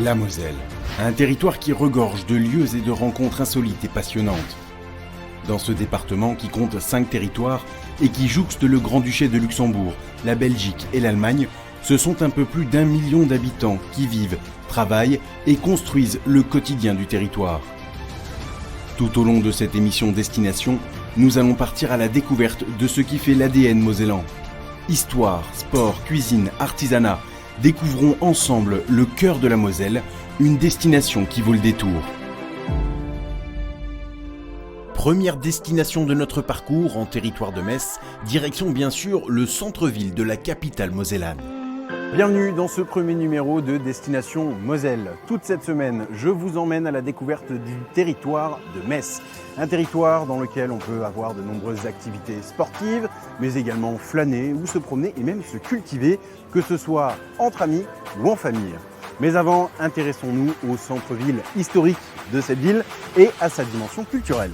La Moselle, un territoire qui regorge de lieux et de rencontres insolites et passionnantes. Dans ce département qui compte 5 territoires et qui jouxte le Grand-Duché de Luxembourg, la Belgique et l'Allemagne, ce sont un peu plus d'1 million d'habitants qui vivent, travaillent et construisent le quotidien du territoire. Tout au long de cette émission Destination, nous allons partir à la découverte de ce qui fait l'ADN mosellan. Histoire, sport, cuisine, artisanat, découvrons ensemble le cœur de la Moselle, une destination qui vaut le détour. Première destination de notre parcours en territoire de Metz, direction bien sûr le centre-ville de la capitale mosellane. Bienvenue dans ce premier numéro de Destination Moselle. Toute cette semaine, je vous emmène à la découverte du territoire de Metz. Un territoire dans lequel on peut avoir de nombreuses activités sportives, mais également flâner ou se promener et même se cultiver, que ce soit entre amis ou en famille. Mais avant, intéressons-nous au centre-ville historique de cette ville et à sa dimension culturelle.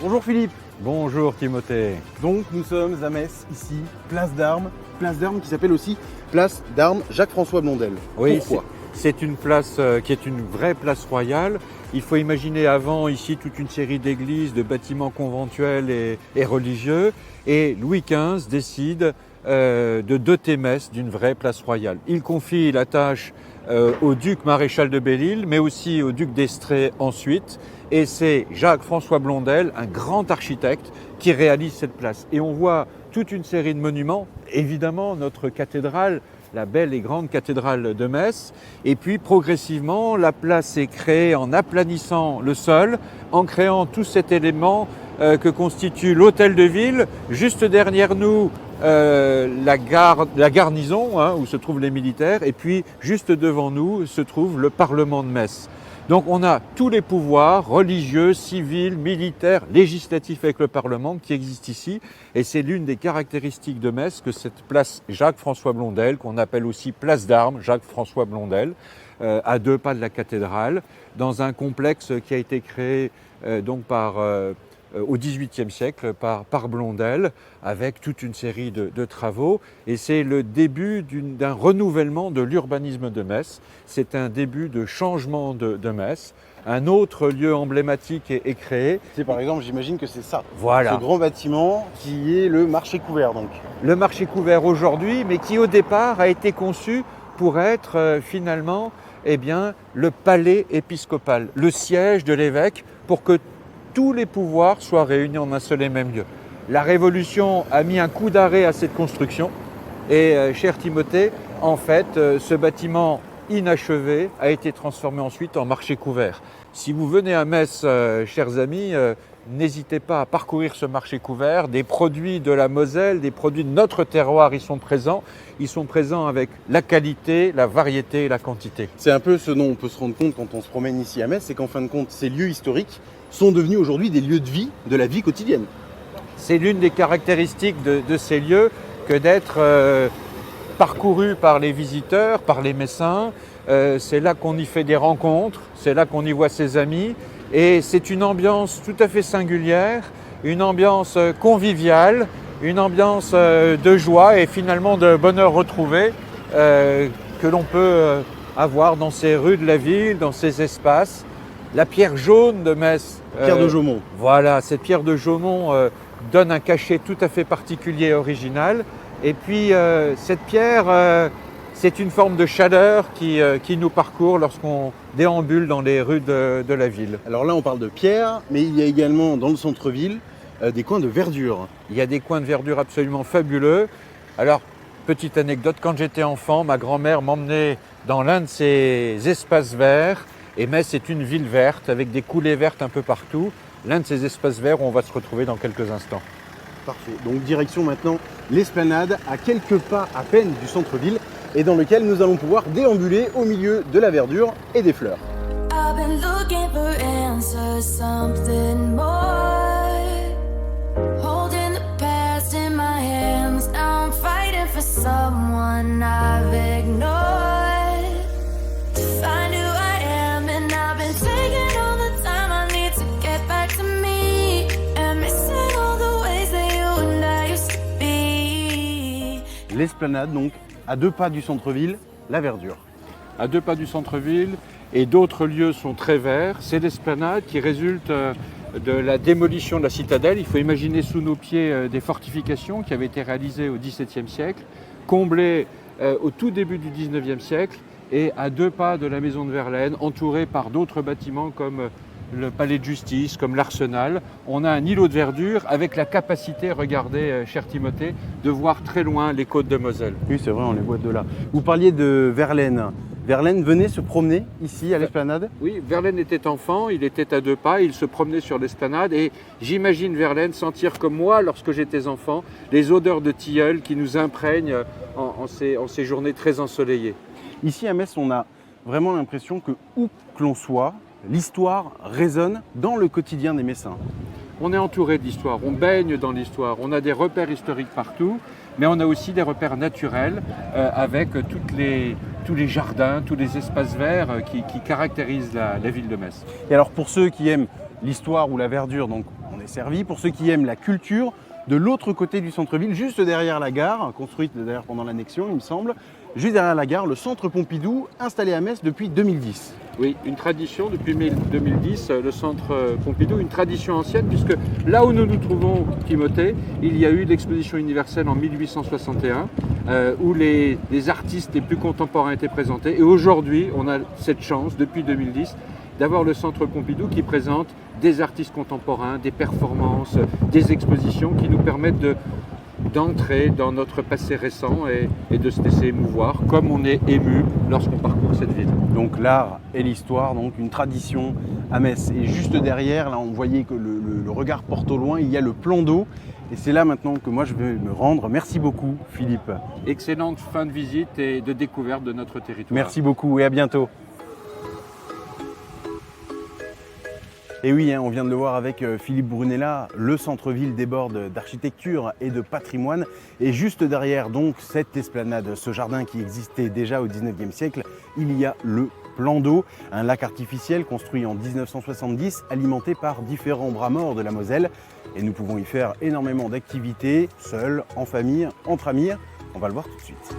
Bonjour Philippe. Bonjour Timothée. Donc nous sommes à Metz, ici, place d'Armes qui s'appelle aussi place d'Armes Jacques-François Blondel. Oui, pourquoi? C'est une place qui est une vraie place royale. Il faut imaginer avant ici toute une série d'églises, de bâtiments conventuels et religieux. Et Louis XV décide de doter Metz d'une vraie place royale. Il confie la tâche au duc maréchal de Belle-Île, mais aussi au duc d'Estrées ensuite. Et c'est Jacques-François Blondel, un grand architecte, qui réalise cette place. Et on voit toute une série de monuments, évidemment notre cathédrale, la belle et grande cathédrale de Metz. Et puis progressivement, la place est créée en aplanissant le sol, en créant tout cet élément que constitue l'hôtel de ville. Juste derrière nous, la garnison, où se trouvent les militaires. Et puis juste devant nous se trouve le Parlement de Metz. Donc on a tous les pouvoirs religieux, civils, militaires, législatifs avec le Parlement qui existent ici. Et c'est l'une des caractéristiques de Metz que cette place Jacques-François Blondel, qu'on appelle aussi place d'Armes Jacques-François Blondel, à 2 pas de la cathédrale, dans un complexe qui a été créé au XVIIIe siècle par Blondel, avec toute une série de travaux. Et c'est le début d'un renouvellement de l'urbanisme de Metz. C'est un début de changement de Metz. Un autre lieu emblématique est créé. C'est par exemple, j'imagine que c'est ça. Voilà. Ce grand bâtiment qui est le marché couvert donc. Le marché couvert aujourd'hui, mais qui au départ a été conçu pour être finalement le palais épiscopal, le siège de l'évêque, pour que tous les pouvoirs soient réunis en un seul et même lieu. La Révolution a mis un coup d'arrêt à cette construction et, cher Timothée, en fait, ce bâtiment inachevé a été transformé ensuite en marché couvert. Si vous venez à Metz, chers amis, n'hésitez pas à parcourir ce marché couvert. Des produits de la Moselle, des produits de notre terroir y sont présents. Ils sont présents avec la qualité, la variété et la quantité. C'est un peu ce dont on peut se rendre compte quand on se promène ici à Metz, c'est qu'en fin de compte, ces lieux historiques sont devenus aujourd'hui des lieux de vie, de la vie quotidienne. C'est l'une des caractéristiques de ces lieux que d'être parcouru par les visiteurs, par les Messins. C'est là qu'on y fait des rencontres, c'est là qu'on y voit ses amis. Et c'est une ambiance tout à fait singulière, une ambiance conviviale, une ambiance de joie et finalement de bonheur retrouvé que l'on peut avoir dans ces rues de la ville, dans ces espaces. La pierre jaune de Metz. Pierre de Jaumont. Voilà, cette pierre de Jaumont donne un cachet tout à fait particulier et original. Et puis cette pierre, c'est une forme de chaleur qui nous parcourt lorsqu'on déambule dans les rues de la ville. Alors là, on parle de pierre, mais il y a également dans le centre-ville des coins de verdure. Il y a des coins de verdure absolument fabuleux. Alors, petite anecdote, quand j'étais enfant, ma grand-mère m'emmenait dans l'un de ces espaces verts. Et Metz est une ville verte avec des coulées vertes un peu partout. L'un de ces espaces verts où on va se retrouver dans quelques instants. Parfait. Donc direction maintenant l'Esplanade, à quelques pas à peine du centre-ville, et dans lequel nous allons pouvoir déambuler au milieu de la verdure et des fleurs. been looking for answers, something more. Holding the past in my hands, now I'm fighting for someone I've ignored. To find who I am, and I've been taking all the time I need to get back to me, and missing all the ways that you and I used to be. L'esplanade, donc, à 2 pas du centre-ville, la verdure. À 2 pas du centre-ville, et d'autres lieux sont très verts. C'est l'esplanade qui résulte de la démolition de la citadelle. Il faut imaginer sous nos pieds des fortifications qui avaient été réalisées au XVIIe siècle, comblées au tout début du XIXe siècle, et à 2 pas de la maison de Verlaine, entourée par d'autres bâtiments comme le palais de justice, comme l'Arsenal. On a un îlot de verdure avec la capacité, regardez, cher Timothée, de voir très loin les côtes de Moselle. Oui, c'est vrai, on les voit de là. Vous parliez de Verlaine. Verlaine venait se promener ici à l'esplanade? Oui, Verlaine était enfant, il était à 2 pas, il se promenait sur l'esplanade et j'imagine Verlaine sentir comme moi, lorsque j'étais enfant, les odeurs de tilleul qui nous imprègnent en ces journées très ensoleillées. Ici à Metz, on a vraiment l'impression que où que l'on soit, l'histoire résonne dans le quotidien des Messins. On est entouré d'histoire, on baigne dans l'histoire, on a des repères historiques partout, mais on a aussi des repères naturels avec tous les jardins, tous les espaces verts qui caractérisent la ville de Metz. Et alors pour ceux qui aiment l'histoire ou la verdure, donc on est servi. Pour ceux qui aiment la culture, de l'autre côté du centre-ville, juste derrière la gare, construite d'ailleurs pendant l'annexion, il me semble, juste derrière la gare, le centre Pompidou, installé à Metz depuis 2010. Oui, une tradition depuis 2010, le centre Pompidou, une tradition ancienne, puisque là où nous nous trouvons, Timothée, il y a eu l'exposition universelle en 1861, où les artistes les plus contemporains étaient présentés. Et aujourd'hui, on a cette chance, depuis 2010, d'avoir le centre Pompidou qui présente des artistes contemporains, des performances, des expositions qui nous permettent d'entrer dans notre passé récent et de se laisser émouvoir, comme on est ému lorsqu'on parcourt cette ville. Donc l'art et l'histoire, donc une tradition à Metz. Et juste derrière, là on voyait que le regard porte au loin, il y a le plan d'eau. Et c'est là maintenant que moi je vais me rendre. Merci beaucoup Philippe. Excellente fin de visite et de découverte de notre territoire. Merci beaucoup et à bientôt. Et oui, on vient de le voir avec Philippe Brunella, le centre-ville déborde d'architecture et de patrimoine. Et juste derrière donc cette esplanade, ce jardin qui existait déjà au 19e siècle, il y a le plan d'eau, un lac artificiel construit en 1970, alimenté par différents bras morts de la Moselle. Et nous pouvons y faire énormément d'activités, seuls, en famille, entre amis. On va le voir tout de suite.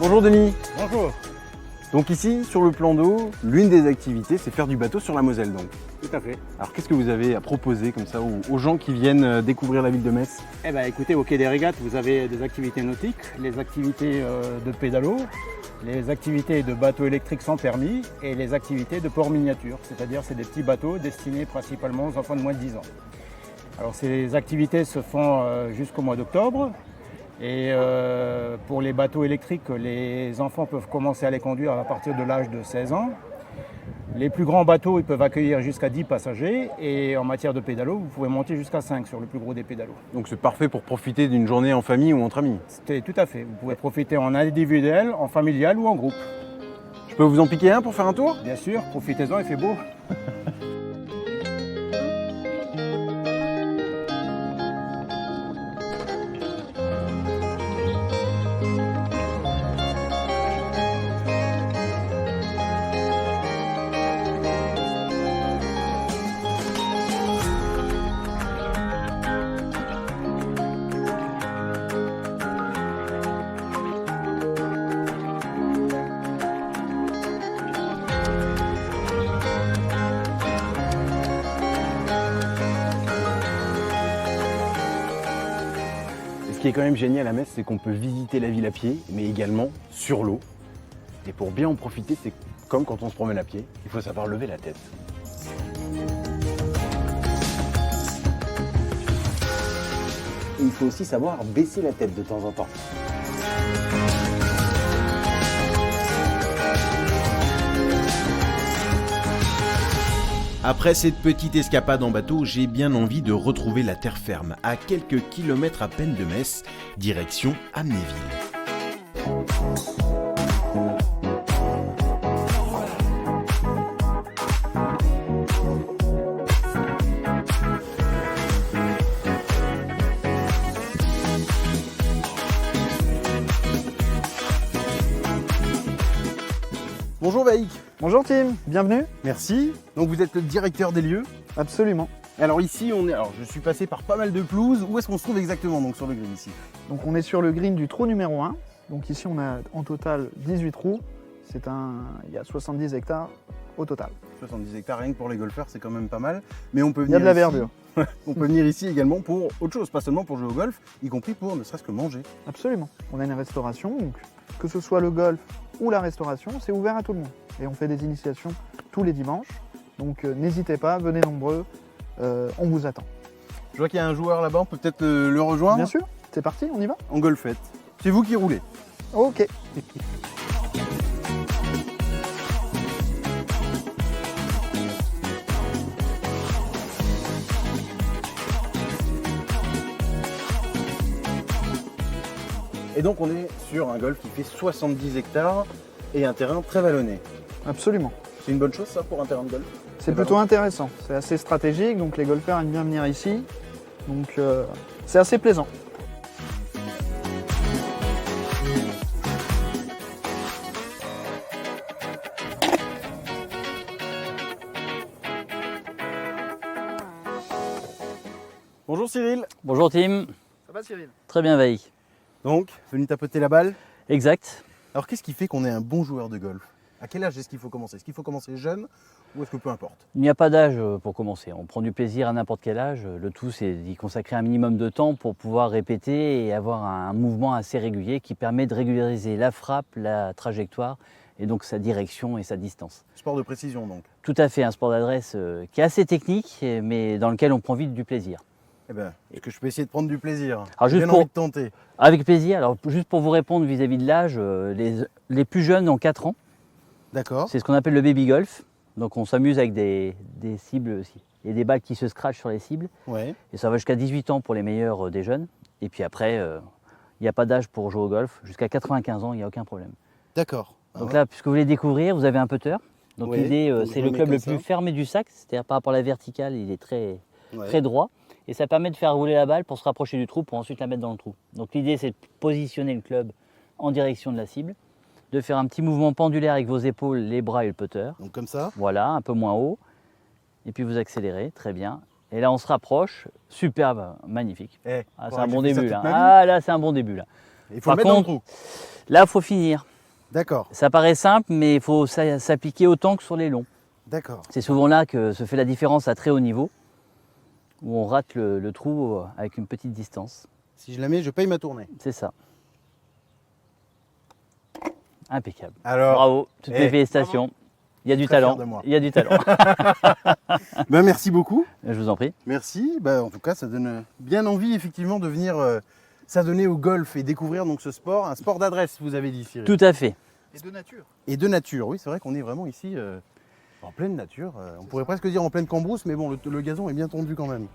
Bonjour Denis. Bonjour. Donc ici, sur le plan d'eau, l'une des activités, c'est faire du bateau sur la Moselle donc. Tout à fait. Alors qu'est-ce que vous avez à proposer comme ça aux gens qui viennent découvrir la ville de Metz? Eh bien écoutez, au Quai des Régates, vous avez des activités nautiques, les activités de pédalo, les activités de bateaux électriques sans permis et les activités de port miniature, c'est-à-dire c'est des petits bateaux destinés principalement aux enfants de moins de 10 ans. Alors ces activités se font jusqu'au mois d'octobre. Et pour les bateaux électriques, les enfants peuvent commencer à les conduire à partir de l'âge de 16 ans. Les plus grands bateaux, ils peuvent accueillir jusqu'à 10 passagers. Et en matière de pédalo, vous pouvez monter jusqu'à 5 sur le plus gros des pédalos. Donc c'est parfait pour profiter d'une journée en famille ou entre amis. C'est tout à fait. Vous pouvez profiter en individuel, en familial ou en groupe. Je peux vous en piquer un pour faire un tour? Bien sûr, profitez-en, il fait beau. Ce qui est quand même génial à Metz, c'est qu'on peut visiter la ville à pied, mais également sur l'eau. Et pour bien en profiter, c'est comme quand on se promène à pied, il faut savoir lever la tête. Et il faut aussi savoir baisser la tête de temps en temps. Après cette petite escapade en bateau, j'ai bien envie de retrouver la terre ferme, à quelques kilomètres à peine de Metz, direction Amnéville. Bonjour Vaïk. Bonjour Tim, bienvenue. Merci. Donc vous êtes le directeur des lieux. Absolument. Alors ici, je suis passé par pas mal de pelouses. Où est-ce qu'on se trouve exactement donc sur le green ici? Donc on est sur le green du trou numéro 1. Donc ici on a en total 18 trous. Il y a 70 hectares au total. 70 hectares rien que pour les golfeurs, c'est quand même pas mal. Mais on peut Il y a venir de la ici- verdure. On peut venir ici également pour autre chose, pas seulement pour jouer au golf, y compris pour ne serait-ce que manger. Absolument. On a une restauration, donc que ce soit le golf ou la restauration, c'est ouvert à tout le monde. Et on fait des initiations tous les dimanches. Donc n'hésitez pas, venez nombreux, on vous attend. Je vois qu'il y a un joueur là-bas, on peut peut-être le rejoindre. Bien sûr, c'est parti, on y va? En golfette. C'est vous qui roulez. Ok. Et donc on est sur un golf qui fait 70 hectares et un terrain très vallonné. Absolument. C'est une bonne chose ça pour un terrain de golf? C'est plutôt intéressant, c'est assez stratégique, donc les golfeurs aiment bien venir ici. Donc c'est assez plaisant. Bonjour Cyril. Bonjour Tim, Ça va Cyril? très bien Vaïk. Donc, venu tapoter la balle. Exact. Alors qu'est-ce qui fait qu'on est un bon joueur de golf? À quel âge est-ce qu'il faut commencer? Est-ce qu'il faut commencer jeune ou est-ce que peu importe? Il n'y a pas d'âge pour commencer. On prend du plaisir à n'importe quel âge. Le tout, c'est d'y consacrer un minimum de temps pour pouvoir répéter et avoir un mouvement assez régulier qui permet de régulariser la frappe, la trajectoire et donc sa direction et sa distance. Sport de précision donc. Tout à fait, un sport d'adresse qui est assez technique, mais dans lequel on prend vite du plaisir. Eh bien, est-ce que je peux essayer de prendre du plaisir? Alors, J'ai juste bien pour- envie de tenter. Avec plaisir. Alors, juste pour vous répondre vis-à-vis de l'âge, les plus jeunes ont 4 ans. D'accord. C'est ce qu'on appelle le baby golf. Donc, on s'amuse avec des cibles aussi. Et des balles qui se scratchent sur les cibles. Ouais. Et ça va jusqu'à 18 ans pour les meilleurs des jeunes. Et puis après, il n'y a pas d'âge pour jouer au golf. Jusqu'à 95 ans, il n'y a aucun problème. D'accord. Donc là, puisque vous voulez découvrir, vous avez un putter. Donc Ouais, l'idée, donc c'est je le me club mets le comme plus ça. fermé du sac. C'est-à-dire par rapport à la verticale, il est très, Ouais. très droit. Et ça permet de faire rouler la balle pour se rapprocher du trou pour ensuite la mettre dans le trou. Donc l'idée, c'est de positionner le club en direction de la cible, de faire un petit mouvement pendulaire avec vos épaules, les bras et le putter. Donc comme ça. Voilà, un peu moins haut. Et puis vous accélérez, très bien. Et là, on se rapproche. Superbe, magnifique. Eh, Ah, c'est faudra un que bon je fasse ça début toute là. ma vie. Ah là, c'est un bon début là. Il faut Par le mettre dans le contre- trou. Là, il faut finir. D'accord. Ça paraît simple, mais il faut s'appliquer autant que sur les longs. D'accord. C'est souvent là que se fait la différence à très haut niveau, où on rate le trou avec une petite distance. Si je la mets, je paye ma tournée. C'est ça. Impeccable. Alors, Bravo, toutes mes félicitations. Il y a du Très fier talent. de moi. Il y a du talent. ben merci beaucoup. Je vous en prie. Merci. Ben, en tout cas, ça donne bien envie effectivement de venir s'adonner au golf et découvrir donc ce sport, un sport d'adresse, vous avez dit Cyril. Tout à fait. Et de nature. Et de nature. Oui, c'est vrai qu'on est vraiment ici en pleine nature. On pourrait presque dire en pleine cambrousse, mais bon, le gazon est bien tondu quand même.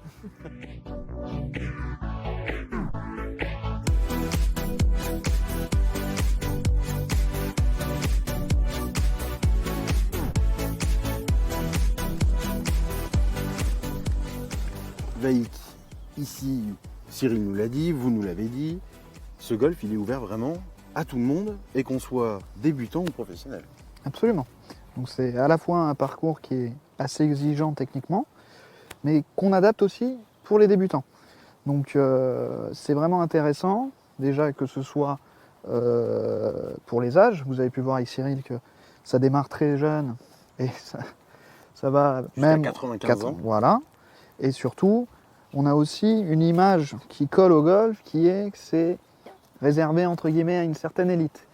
Vaïk, ici, Cyril nous l'a dit, vous nous l'avez dit, ce golf, il est ouvert vraiment à tout le monde, et qu'on soit débutant ou professionnel. Absolument. Donc c'est à la fois un parcours qui est assez exigeant techniquement, mais qu'on adapte aussi pour les débutants. Donc c'est vraiment intéressant, déjà que ce soit pour les âges. Vous avez pu voir avec Cyril que ça démarre très jeune et ça va Jusqu'à même 95 ans. Voilà. Et surtout, On a aussi une image qui colle au golf, qui est que c'est réservé entre guillemets à une certaine élite.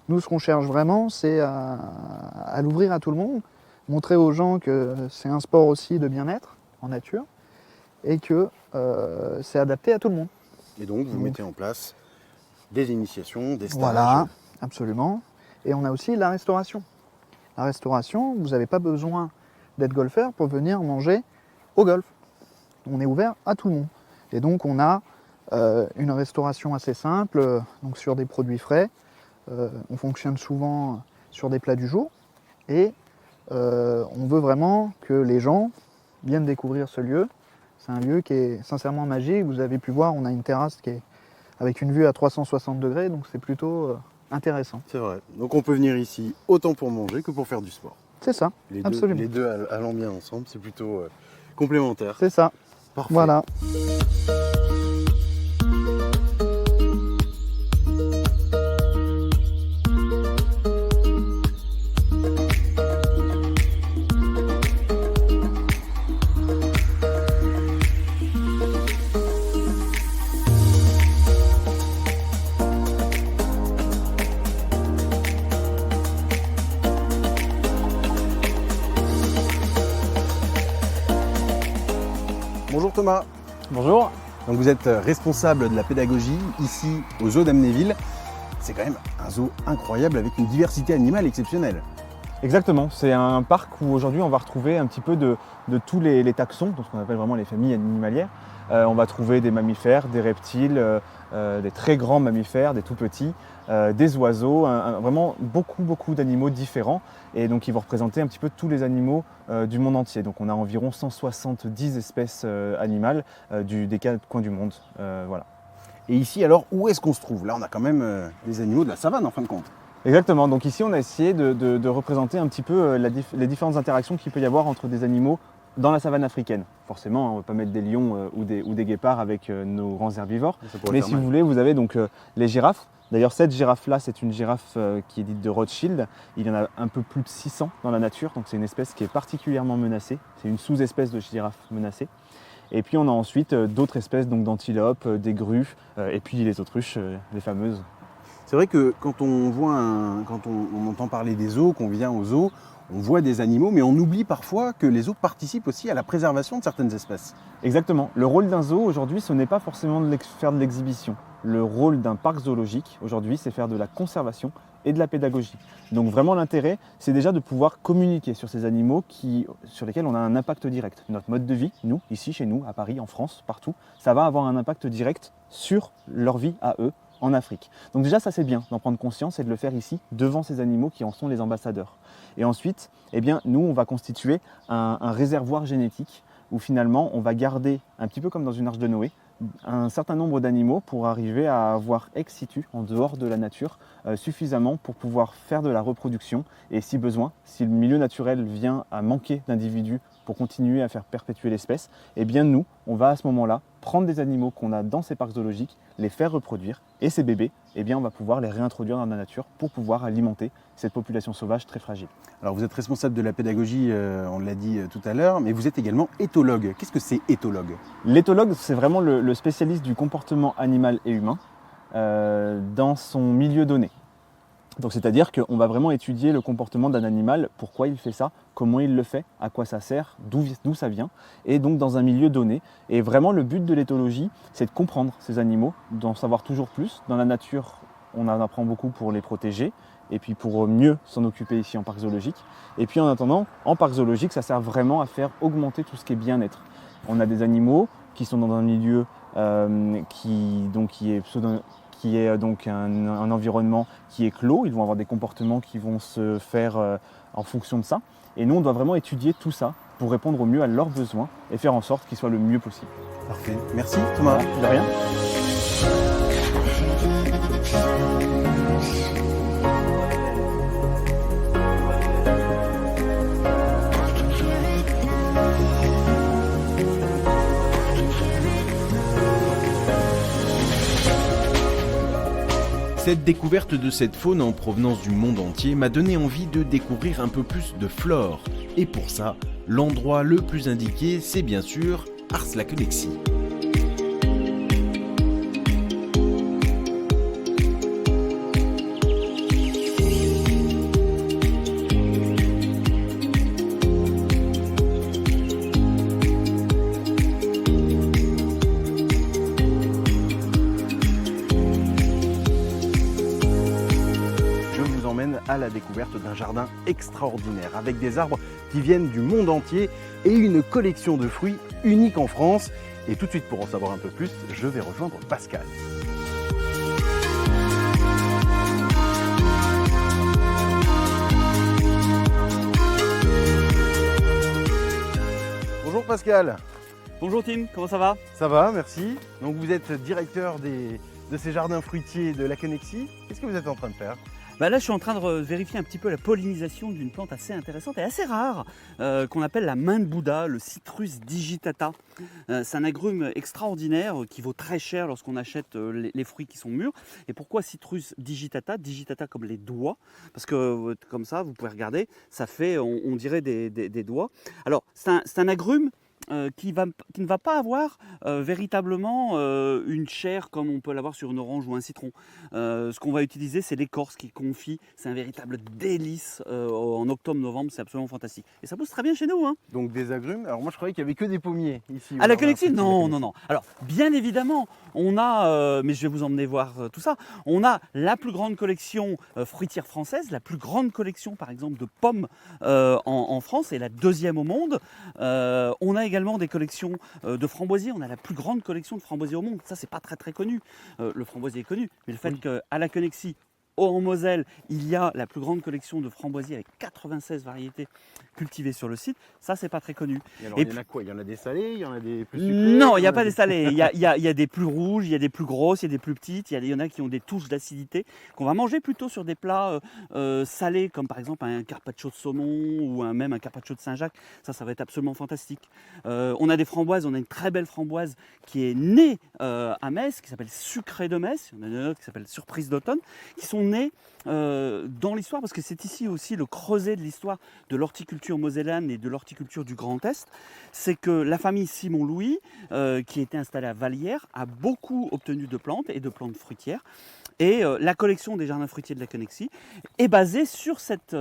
Nous, ce qu'on cherche vraiment, c'est à l'ouvrir à tout le monde, montrer aux gens que c'est un sport aussi de bien-être en nature et que c'est adapté à tout le monde. Et donc, vous mettez en place des initiations, des stages. Voilà, absolument. Et on a aussi la restauration. La restauration, vous n'avez pas besoin d'être golfeur pour venir manger au golf. On est ouvert à tout le monde. Et donc, on a une restauration assez simple, donc sur des produits frais. On fonctionne souvent sur des plats du jour. Et on veut vraiment que les gens viennent découvrir ce lieu. C'est un lieu qui est sincèrement magique. Vous avez pu voir, on a une terrasse qui est avec une vue à 360 degrés, donc c'est plutôt intéressant. C'est vrai. Donc on peut venir ici autant pour manger que pour faire du sport. C'est ça, absolument. Les deux allant bien ensemble, c'est plutôt complémentaire. C'est ça. Parfait. Voilà. Bonjour Thomas. Bonjour. Donc vous êtes responsable de la pédagogie ici au zoo d'Amnéville. C'est quand même un zoo incroyable avec une diversité animale exceptionnelle. Exactement, c'est un parc où aujourd'hui on va retrouver un petit peu de tous les taxons, donc ce qu'on appelle vraiment les familles animalières. On va trouver des mammifères, des reptiles, des très grands mammifères, des tout petits, des oiseaux, vraiment beaucoup d'animaux différents et donc ils vont représenter un petit peu tous les animaux du monde entier. Donc on a environ 170 espèces animales des quatre coins du monde. Voilà. Et ici alors, où est-ce qu'on se trouve? Là on a quand même les animaux de la savane en fin de compte. Exactement, donc ici on a essayé de représenter un petit peu les différentes interactions qu'il peut y avoir entre des animaux dans la savane africaine. Forcément, on ne va pas mettre des lions ou des guépards avec nos grands herbivores, mais si vous voulez, vous avez donc les girafes. D'ailleurs, cette girafe-là, c'est une girafe qui est dite de Rothschild. Il y en a un peu plus de 600 dans la nature, donc c'est une espèce qui est particulièrement menacée. C'est une sous-espèce de girafe menacée. Et puis on a ensuite d'autres espèces donc d'antilopes, des grues, et puis les autruches, les fameuses. C'est vrai que quand on entend parler des zoos, qu'on vient aux zoos, on voit des animaux, mais on oublie parfois que les zoos participent aussi à la préservation de certaines espèces. Exactement. Le rôle d'un zoo aujourd'hui, ce n'est pas forcément de faire de l'exhibition. Le rôle d'un parc zoologique aujourd'hui, c'est faire de la conservation et de la pédagogie. Donc vraiment l'intérêt, c'est déjà de pouvoir communiquer sur ces animaux sur lesquels on a un impact direct. Notre mode de vie, nous, ici, chez nous, à Paris, en France, partout, ça va avoir un impact direct sur leur vie à eux, en Afrique. Donc déjà ça c'est bien d'en prendre conscience et de le faire ici devant ces animaux qui en sont les ambassadeurs. Et ensuite, eh bien, nous on va constituer un réservoir génétique où finalement on va garder, un petit peu comme dans une arche de Noé, un certain nombre d'animaux pour arriver à avoir ex situ, en dehors de la nature, suffisamment pour pouvoir faire de la reproduction et si besoin, si le milieu naturel vient à manquer d'individus pour continuer à faire perpétuer l'espèce, eh bien nous, on va à ce moment-là prendre des animaux qu'on a dans ces parcs zoologiques, les faire reproduire et ces bébés, eh bien on va pouvoir les réintroduire dans la nature pour pouvoir alimenter cette population sauvage très fragile. Alors vous êtes responsable de la pédagogie, on l'a dit tout à l'heure, mais vous êtes également éthologue. Qu'est-ce que c'est éthologue? L'éthologue, c'est vraiment le spécialiste du comportement animal et humain dans son milieu donné. Donc c'est-à-dire qu'on va vraiment étudier le comportement d'un animal, pourquoi il fait ça, comment il le fait, à quoi ça sert, d'où ça vient, et donc dans un milieu donné. Et vraiment le but de l'éthologie, c'est de comprendre ces animaux, d'en savoir toujours plus. Dans la nature, on en apprend beaucoup pour les protéger, et puis pour mieux s'en occuper ici en parc zoologique. Et puis en attendant, en parc zoologique, ça sert vraiment à faire augmenter tout ce qui est bien-être. On a des animaux qui sont dans un milieu qui est donc un environnement qui est clos, ils vont avoir des comportements qui vont se faire en fonction de ça. Et nous, on doit vraiment étudier tout ça pour répondre au mieux à leurs besoins et faire en sorte qu'ils soient le mieux possible. Parfait. Merci Thomas. De rien. Cette découverte de cette faune en provenance du monde entier m'a donné envie de découvrir un peu plus de flore. Et pour ça, l'endroit le plus indiqué, c'est bien sûr Ars-Laquenexy. à la découverte d'un jardin extraordinaire, avec des arbres qui viennent du monde entier et une collection de fruits unique en France. Et tout de suite, pour en savoir un peu plus, je vais rejoindre Pascal. Bonjour Pascal. Bonjour Tim, comment ça va? Ça va, merci. Donc vous êtes directeur de ces jardins fruitiers de la Connexie. Qu'est-ce que vous êtes en train de faire? Là, je suis en train de vérifier un petit peu la pollinisation d'une plante assez intéressante et assez rare qu'on appelle la main de Bouddha, le Citrus digitata. C'est un agrume extraordinaire qui vaut très cher lorsqu'on achète les fruits qui sont mûrs. Et pourquoi Citrus digitata? Digitata comme les doigts, parce que comme ça, vous pouvez regarder, ça fait, on dirait des doigts. Alors, c'est un agrume qui ne va pas avoir véritablement une chair comme on peut l'avoir sur une orange ou un citron. Ce qu'on va utiliser, c'est l'écorce qui confie. C'est un véritable délice en octobre-novembre, c'est absolument fantastique. Et ça pousse très bien chez nous. Hein. Donc des agrumes. Alors moi je croyais qu'il n'y avait que des pommiers ici. À la Connexie? Non, non, non. Alors bien évidemment, on a, mais je vais vous emmener voir tout ça, on a la plus grande collection fruitière française, la plus grande collection par exemple de pommes en France et la deuxième au monde. On a également des collections de framboisiers. On a la plus grande collection de framboisiers au monde. Ça, c'est pas très très connu. Le framboisier est connu, mais le fait qu'à la Connexie, en Moselle, il y a la plus grande collection de framboisiers avec 96 variétés cultivées sur le site. Ça, c'est pas très connu. Et alors, il y en a quoi? Il y en a des salés, il y en a des plus sucrés? Non, il n'y a pas des salés. Il y a des plus rouges, il y a des plus grosses, il y a des plus petites. Il y en a qui ont des touches d'acidité qu'on va manger plutôt sur des plats salés, comme par exemple un carpaccio de saumon ou même un carpaccio de Saint-Jacques. Ça va être absolument fantastique. On a des framboises. On a une très belle framboise qui est née à Metz, qui s'appelle Sucré de Metz. Il y en a une autre qui s'appelle Surprise d'automne, qui sont nées dans l'histoire, parce que c'est ici aussi le creuset de l'histoire de l'horticulture mosellane et de l'horticulture du Grand Est. C'est que la famille Simon-Louis, qui était installée à Vallières, a beaucoup obtenu de plantes et de plantes fruitières. Et la collection des jardins fruitiers de la Connexie est basée sur cette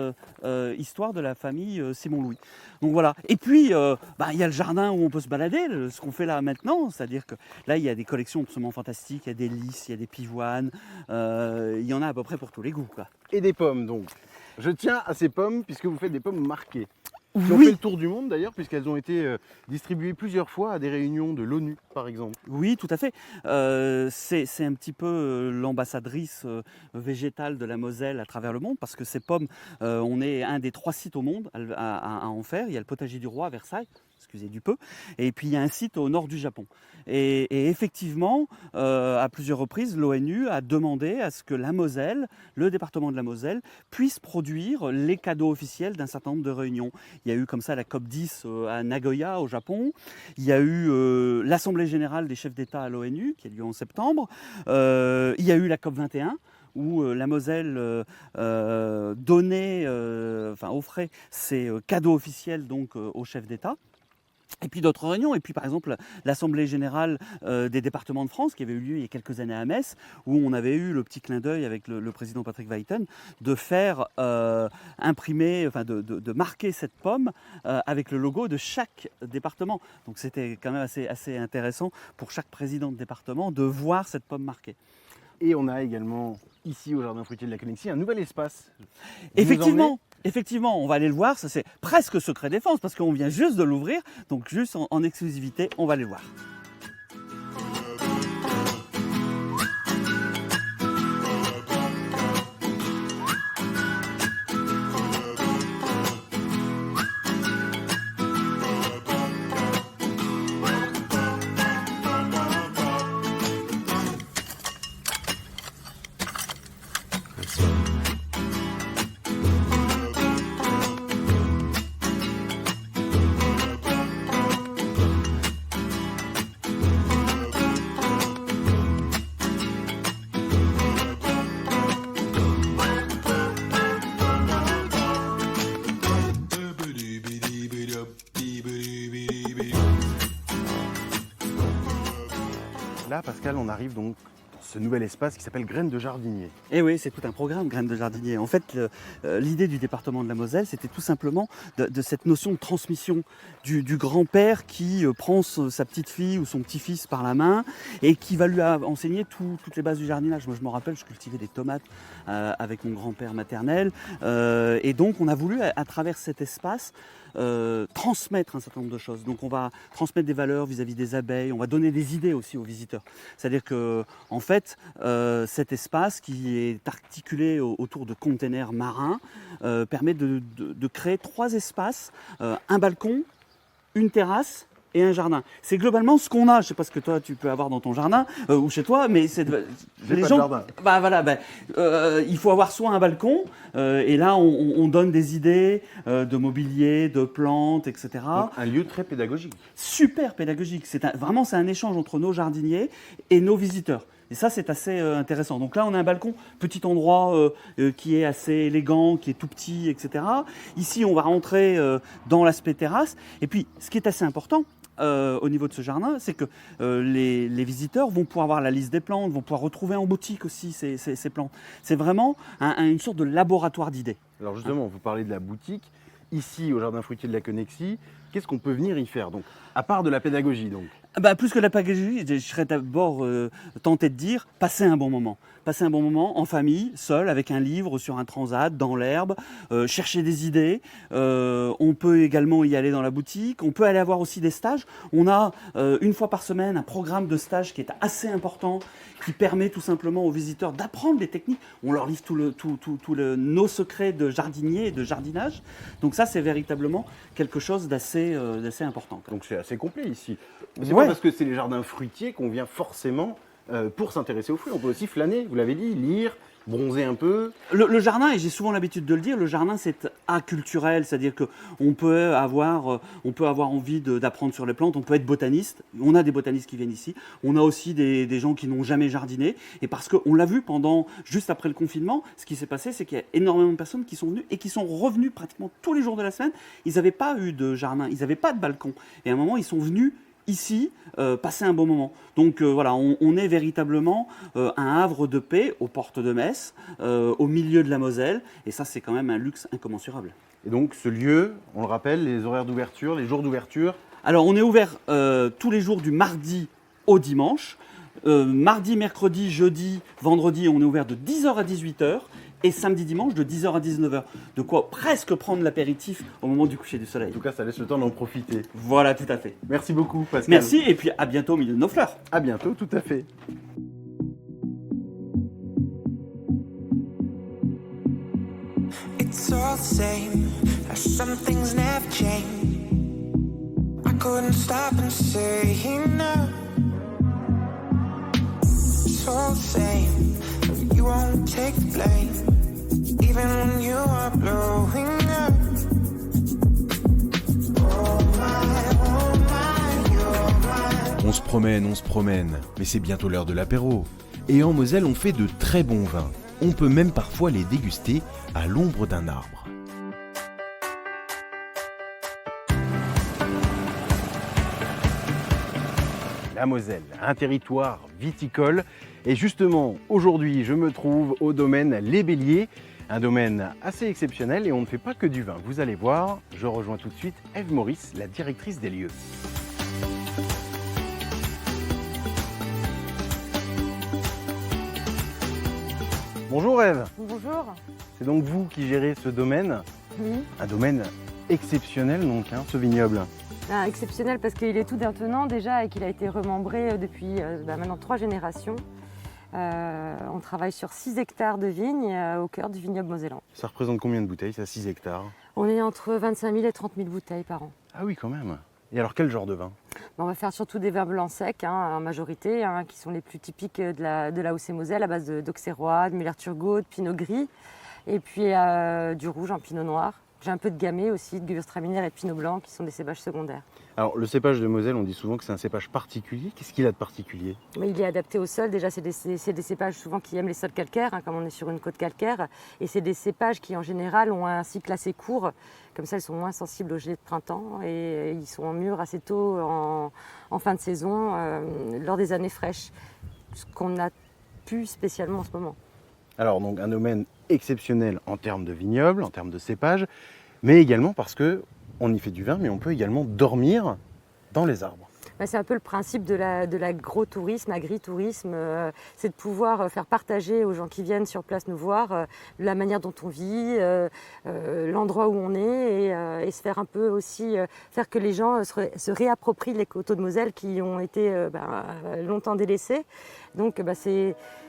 histoire de la famille Simon-Louis. Donc voilà. Et puis, il y a le jardin où on peut se balader, ce qu'on fait là maintenant. C'est-à-dire que là, il y a des collections absolument fantastiques. Il y a des lys, il y a des pivoines. Il y en a à peu près pour tous les goûts, quoi. Et des pommes, donc. Je tiens à ces pommes puisque vous faites des pommes marquées. Qui ont Oui. fait le tour du monde d'ailleurs, puisqu'elles ont été distribuées plusieurs fois à des réunions de l'ONU, par exemple. Oui, tout à fait. C'est un petit peu l'ambassadrice végétale de la Moselle à travers le monde, parce que ces pommes, on est un des 3 sites au monde à en faire. Il y a le potager du roi à Versailles, excusez du peu, et puis il y a un site au nord du Japon. Et effectivement, à plusieurs reprises, l'ONU a demandé à ce que la Moselle, le département de la Moselle, puisse produire les cadeaux officiels d'un certain nombre de réunions. Il y a eu comme ça la COP10 à Nagoya, au Japon. Il y a eu l'Assemblée générale des chefs d'État à l'ONU, qui a lieu en septembre. Il y a eu la COP21, où la Moselle offrait ses cadeaux officiels donc, aux chefs d'État. Et puis d'autres réunions, et puis par exemple l'Assemblée générale des départements de France qui avait eu lieu il y a quelques années à Metz, où on avait eu le petit clin d'œil avec le président Patrick Weiten de faire imprimer, de marquer cette pomme avec le logo de chaque département. Donc c'était quand même assez intéressant pour chaque président de département de voir cette pomme marquée. Et on a également, ici au Jardin fruitier de la Connexie, un nouvel espace. Effectivement, on va aller le voir. Ça, c'est presque secret défense parce qu'on vient juste de l'ouvrir. Donc, juste en exclusivité, on va aller le voir. Là, Pascal, on arrive donc ce nouvel espace qui s'appelle Graines de Jardinier. Et oui, c'est tout un programme, Graines de Jardinier. En fait, l'idée du département de la Moselle, c'était tout simplement de cette notion de transmission du grand-père qui prend sa petite fille ou son petit-fils par la main et qui va lui enseigner toutes les bases du jardinage. Moi, je me rappelle, je cultivais des tomates avec mon grand-père maternel. Et donc, on a voulu, à travers cet espace, transmettre un certain nombre de choses. Donc on va transmettre des valeurs vis-à-vis des abeilles, on va donner des idées aussi aux visiteurs. C'est-à-dire que en fait, cet espace qui est articulé autour de containers marins permet de créer 3 espaces, un balcon, une terrasse et un jardin. C'est globalement ce qu'on a. Je ne sais pas ce que toi tu peux avoir dans ton jardin ou chez toi, mais c'est J'ai pas de jardin. Il faut avoir soit un balcon et là on donne des idées de mobilier, de plantes, etc. Donc, un lieu très pédagogique. Super pédagogique. Vraiment c'est un échange entre nos jardiniers et nos visiteurs. Et ça, c'est assez intéressant. Donc là, on a un balcon, petit endroit qui est assez élégant, qui est tout petit, etc. Ici, on va rentrer dans l'aspect terrasse. Et puis, ce qui est assez important au niveau de ce jardin, c'est que les visiteurs vont pouvoir voir la liste des plantes, vont pouvoir retrouver en boutique aussi ces plantes. C'est vraiment une sorte de laboratoire d'idées. Alors justement, vous parlez de la boutique. Ici, au Jardin fruitier de la Connexie, qu'est-ce qu'on peut venir y faire donc, à part de la pédagogie donc? Plus que la pédagogie, je serais d'abord tenté de dire passer un bon moment. Passer un bon moment en famille, seul, avec un livre sur un transat, dans l'herbe, chercher des idées. On peut également y aller dans la boutique. On peut aller avoir aussi des stages. On a une fois par semaine un programme de stage qui est assez important, qui permet tout simplement aux visiteurs d'apprendre les techniques. On leur livre nos secrets de jardinier et de jardinage. Donc ça, c'est véritablement quelque chose d'assez important. Donc c'est assez complet ici. C'est pas parce que c'est les jardins fruitiers qu'on vient forcément pour s'intéresser aux fruits. On peut aussi flâner, vous l'avez dit, lire, bronzer un peu. Le jardin, et j'ai souvent l'habitude de le dire, le jardin c'est aculturel, c'est-à-dire qu'on peut avoir envie d'apprendre sur les plantes, on peut être botaniste, on a des botanistes qui viennent ici, on a aussi des gens qui n'ont jamais jardiné, et parce qu'on l'a vu juste après le confinement, ce qui s'est passé, c'est qu'il y a énormément de personnes qui sont venues et qui sont revenues pratiquement tous les jours de la semaine, ils n'avaient pas eu de jardin, ils n'avaient pas de balcon, et à un moment ils sont venus ici, passer un bon moment. Donc voilà, on est véritablement un havre de paix aux portes de Metz, au milieu de la Moselle, et ça c'est quand même un luxe incommensurable. Et donc ce lieu, on le rappelle, les horaires d'ouverture, les jours d'ouverture? Alors on est ouvert tous les jours du mardi au dimanche. Mardi, mercredi, jeudi, vendredi, on est ouvert de 10h à 18h. Et samedi, dimanche, de 10h à 19h. De quoi presque prendre l'apéritif au moment du coucher du soleil. En tout cas, ça laisse le temps d'en profiter. Voilà, tout à fait. Merci beaucoup, Pascal. Merci, et puis à bientôt au milieu de nos fleurs. À bientôt, tout à fait. It's all the same, some things never change. I couldn't stop and say no. It's all the same, you won't take the blame, even when you are blowing up. Oh my, you're mine. On se promène, mais c'est bientôt l'heure de l'apéro. Et en Moselle, on fait de très bons vins. On peut même parfois les déguster à l'ombre d'un arbre. La Moselle, un territoire viticole. Et justement, aujourd'hui, je me trouve au domaine Les Béliers, un domaine assez exceptionnel et on ne fait pas que du vin. Vous allez voir, je rejoins tout de suite Ève Maurice, la directrice des lieux. Bonjour Ève. Bonjour. C'est donc vous qui gérez ce domaine, un domaine exceptionnel donc, ce vignoble. Exceptionnel parce qu'il est tout maintenant déjà et qu'il a été remembré depuis maintenant 3 générations. On travaille sur 6 hectares de vignes au cœur du vignoble mosellan. Ça représente combien de bouteilles, ça, 6 hectares? On est entre 25 000 et 30 000 bouteilles par an. Ah oui, quand même. Et alors, quel genre de vin? On va faire surtout des vins blancs secs, en majorité, qui sont les plus typiques de la Hauts-et-Moselle, à base d'auxerrois, de Müller-Thurgau, de pinot gris, et puis du rouge en pinot noir. J'ai un peu de gamay aussi, de gewürztraminer et de pinot blanc, qui sont des cépages secondaires. Alors, le cépage de Moselle, on dit souvent que c'est un cépage particulier. Qu'est-ce qu'il a de particulier? Mais il est adapté au sol. Déjà, c'est des cépages souvent qui aiment les sols calcaires, comme on est sur une côte calcaire. Et c'est des cépages qui, en général, ont un cycle assez court. Comme ça, ils sont moins sensibles aux gelées de printemps. Et ils sont en mûr assez tôt en fin de saison, lors des années fraîches. Ce qu'on a plus spécialement en ce moment. Alors donc un domaine exceptionnel en termes de vignoble, en termes de cépage, mais également parce qu'on y fait du vin, mais on peut également dormir dans les arbres. C'est un peu le principe de l'agro-tourisme, agritourisme, c'est de pouvoir faire partager aux gens qui viennent sur place nous voir la manière dont on vit, l'endroit où on est et se faire un peu aussi, faire que les gens se réapproprient les coteaux de Moselle qui ont été longtemps délaissés. Donc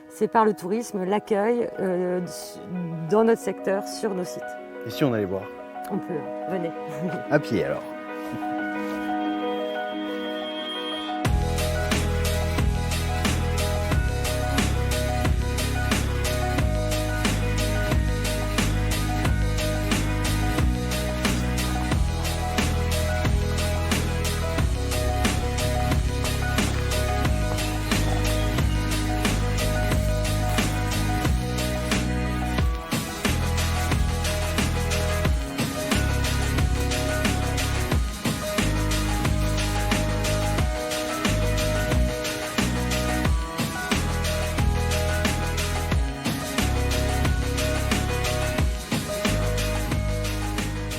c'est par le tourisme, l'accueil dans notre secteur, sur nos sites. Et si on allait voir? On peut, venez. À pied alors.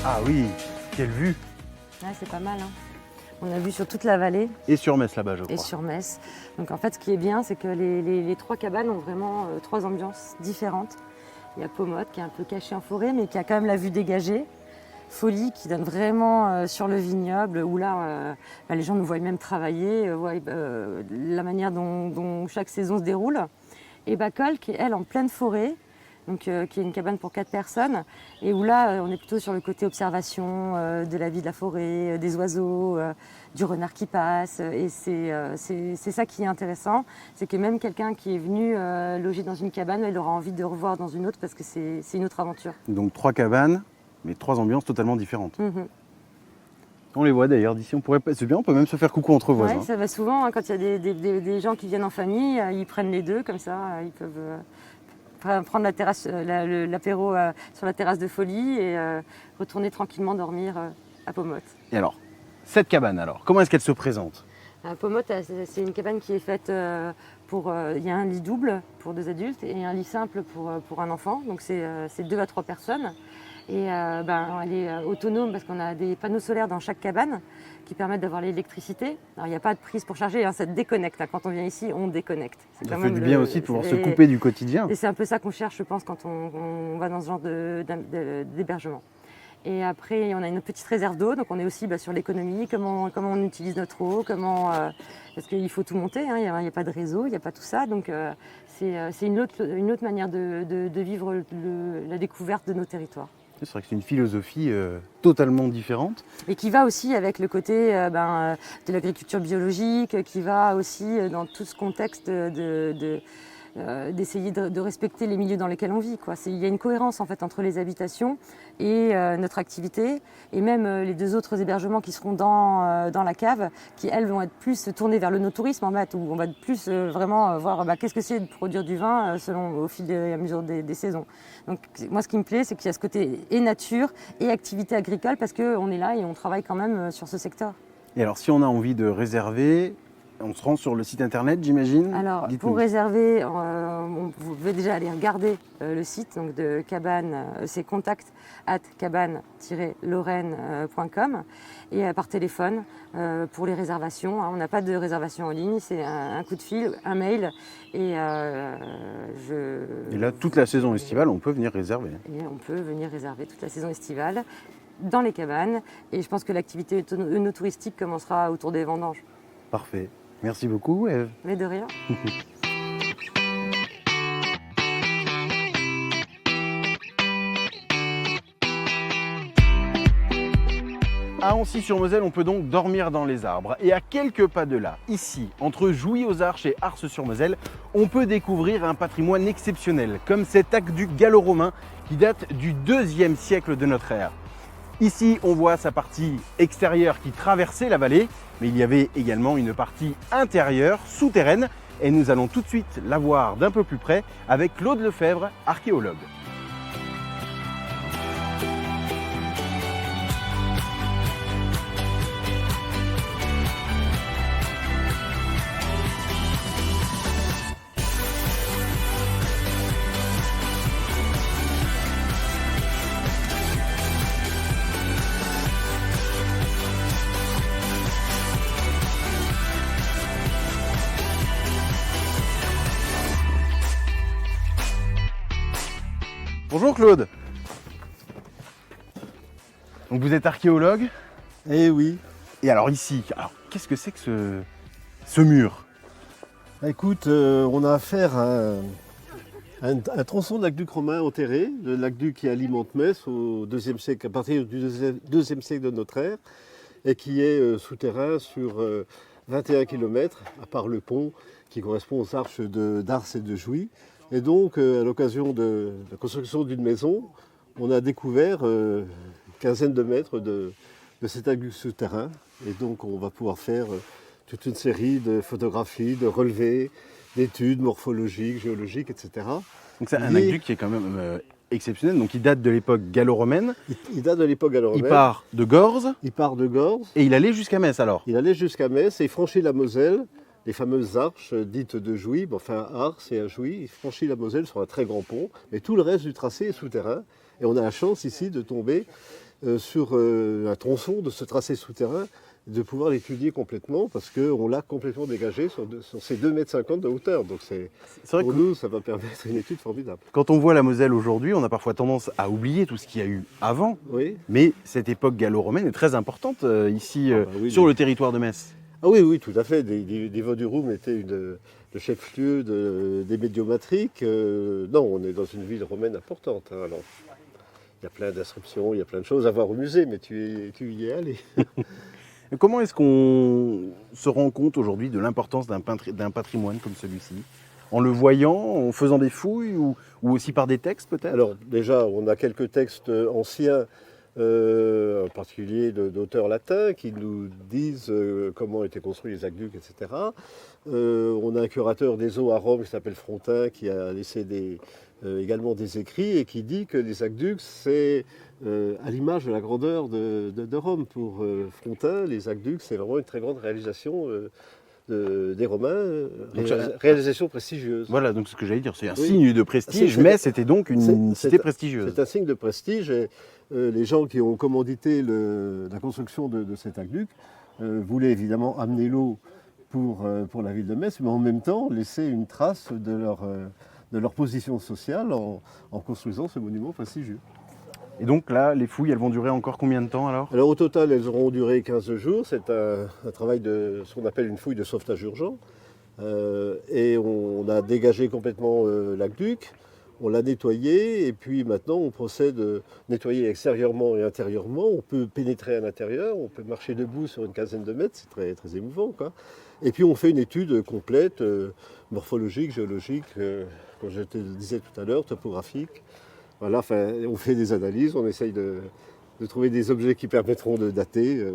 Ah oui, quelle vue! Ouais, c'est pas mal. Hein. On a vu sur toute la vallée. Et sur Metz là-bas, je crois. Et sur Metz. Donc en fait, ce qui est bien, c'est que les 3 cabanes ont vraiment 3 ambiances différentes. Il y a Pomotte qui est un peu cachée en forêt, mais qui a quand même la vue dégagée. Folie qui donne vraiment sur le vignoble, où là, les gens nous voient même travailler, voient la manière dont chaque saison se déroule. Et Bacol qui est, elle, en pleine forêt. Donc, qui est une cabane pour 4 personnes, et où là, on est plutôt sur le côté observation de la vie de la forêt, des oiseaux, du renard qui passe. Et c'est ça qui est intéressant, c'est que même quelqu'un qui est venu loger dans une cabane, il aura envie de revoir dans une autre parce que c'est une autre aventure. Donc 3 cabanes, mais 3 ambiances totalement différentes. Mm-hmm. On les voit d'ailleurs d'ici, c'est bien, on peut même se faire coucou entre voisins. Oui, ça va souvent, hein, quand il y a des gens qui viennent en famille, ils prennent les deux, comme ça, ils peuvent... prendre l'apéro sur la terrasse de Folie et retourner tranquillement dormir à Pomotte. Et alors, cette cabane alors, comment est-ce qu'elle se présente? Pomotte, c'est une cabane qui est faite il y a un lit double pour 2 adultes et un lit simple pour un enfant, donc c'est 2 à 3 personnes. Et elle est autonome parce qu'on a des panneaux solaires dans chaque cabane qui permettent d'avoir l'électricité. Alors il n'y a pas de prise pour charger, ça déconnecte. Quand on vient ici, on déconnecte. Ça fait du bien aussi de pouvoir se couper du quotidien. Et c'est un peu ça qu'on cherche, je pense, quand on va dans ce genre d'hébergement. Et après, on a une petite réserve d'eau, donc on est aussi sur l'économie, comment on utilise notre eau, parce qu'il faut tout monter, il n'y a pas de réseau, il n'y a pas tout ça. Donc c'est une autre manière de vivre la découverte de nos territoires. C'est vrai que c'est une philosophie totalement différente. Et qui va aussi avec le côté de l'agriculture biologique, qui va aussi dans tout ce contexte d'essayer de respecter les milieux dans lesquels on vit. Il y a une cohérence en fait entre les habitations et notre activité, et même les 2 autres hébergements qui seront dans la cave, qui elles vont être plus tournées vers le no-tourisme, en fait, où on va plus vraiment voir qu'est-ce que c'est de produire du vin au fil et à mesure des saisons. Donc moi ce qui me plaît, c'est qu'il y a ce côté et nature et activité agricole, parce qu'on est là et on travaille quand même sur ce secteur. Et alors si on a envie de réserver, on se rend sur le site internet, j'imagine? Alors, pour réserver, vous pouvez déjà aller regarder le site donc de cabane, c'est contact@cabane-lorraine.com, et par téléphone pour les réservations. On n'a pas de réservation en ligne, c'est un coup de fil, un mail, et là, toute la saison estivale, on peut venir réserver. Et on peut venir réserver toute la saison estivale dans les cabanes, et je pense que l'activité œnotouristique commencera autour des vendanges. Parfait. Merci beaucoup, Ève. Mais de rien. À Ancy-sur-Moselle, on peut donc dormir dans les arbres. Et à quelques pas de là, ici, entre Jouy-aux-Arches et Ars-sur-Moselle, on peut découvrir un patrimoine exceptionnel, comme cet aqueduc gallo-romain qui date du IIe siècle de notre ère. Ici, on voit sa partie extérieure qui traversait la vallée, mais il y avait également une partie intérieure, souterraine, et nous allons tout de suite la voir d'un peu plus près avec Claude Lefebvre, archéologue. Bonjour Claude. Donc vous êtes archéologue? Eh oui. Et alors ici, qu'est-ce que c'est que ce mur? Écoute, on a affaire à un tronçon de l'aqueduc romain enterré, le l'aqueduc qui alimente Metz au IIe siècle, à partir du IIe siècle de notre ère, et qui est souterrain sur 21 km, à part le pont qui correspond aux arches d'Ars et de Jouy. Et donc, à l'occasion de la construction d'une maison, on a découvert une quinzaine de mètres de cet aqueduc souterrain. Et donc, on va pouvoir faire toute une série de photographies, de relevés, d'études morphologiques, géologiques, etc. Donc c'est un aqueduc qui est quand même exceptionnel, donc il date de l'époque gallo-romaine. Il date de l'époque gallo-romaine. Il part de Gorze. Il part de Gorze. Et il allait jusqu'à Metz alors. Il allait jusqu'à Metz et il franchit la Moselle, les fameuses arches dites de Jouy, enfin à Ars et à Jouy. Il franchit la Moselle sur un très grand pont, mais tout le reste du tracé est souterrain. Et on a la chance ici de tomber sur un tronçon de ce tracé souterrain, de pouvoir l'étudier complètement parce qu'on l'a complètement dégagé sur ces 2,50 m de hauteur. Donc c'est vrai pour nous, ça va permettre une étude formidable. Quand on voit la Moselle aujourd'hui, on a parfois tendance à oublier tout ce qu'il y a eu avant. Oui. Mais cette époque gallo-romaine est très importante ici sur le territoire de Metz. Ah oui, oui, tout à fait. Des Vaudurum était le chef-lieu des médiomatriques. Non, on est dans une ville romaine importante. Hein, alors, il y a plein d'inscriptions, il y a plein de choses à voir au musée, mais tu y es allé. Comment est-ce qu'on se rend compte aujourd'hui de l'importance d'un patrimoine comme celui-ci? En le voyant, en faisant des fouilles ou aussi par des textes peut-être? Alors déjà, on a quelques textes anciens, en particulier d'auteurs latins, qui nous disent comment étaient construits les aqueducs, etc. On a un curateur des eaux à Rome qui s'appelle Frontin, qui a laissé également des écrits et qui dit que les aqueducs, c'est à l'image de la grandeur de Rome. Pour Frontin, les aqueducs, c'est vraiment une très grande réalisation des Romains, réalisation prestigieuse. Voilà, donc ce que j'allais dire, c'est un signe de prestige, mais c'était donc une cité prestigieuse. C'est un signe de prestige et les gens qui ont commandité la construction de cet aqueduc voulaient évidemment amener l'eau pour la ville de Metz, mais en même temps laisser une trace de leur position sociale en construisant ce monument prestigieux. Et donc là, les fouilles, elles vont durer encore combien de temps alors? Alors au total, elles auront duré 15 jours. C'est un travail de ce qu'on appelle une fouille de sauvetage urgent. Et on a dégagé complètement l'aqueduc, on l'a nettoyé et puis maintenant on procède à nettoyer extérieurement et intérieurement. On peut pénétrer à l'intérieur, on peut marcher debout sur une quinzaine de mètres, c'est très, très émouvant, quoi. Et puis on fait une étude complète, morphologique, géologique, comme je te disais tout à l'heure, topographique. Voilà, on fait des analyses, on essaye de trouver des objets qui permettront de dater.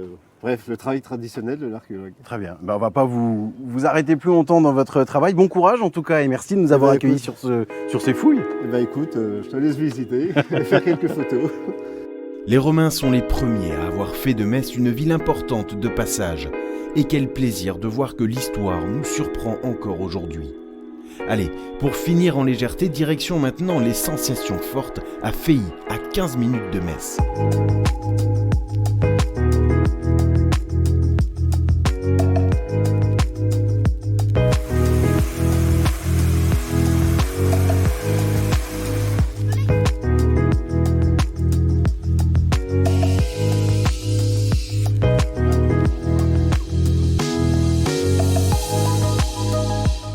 Bref, le travail traditionnel de l'archéologue. Très bien. On ne va pas vous arrêter plus longtemps dans votre travail. Bon courage en tout cas et merci de nous avoir accueillis sur ces fouilles. Écoute, je te laisse visiter et faire quelques photos. Les Romains sont les premiers à avoir fait de Metz une ville importante de passage. Et quel plaisir de voir que l'histoire nous surprend encore aujourd'hui. Allez, pour finir en légèreté, direction maintenant les sensations fortes à Feilly, à 15 minutes de Metz.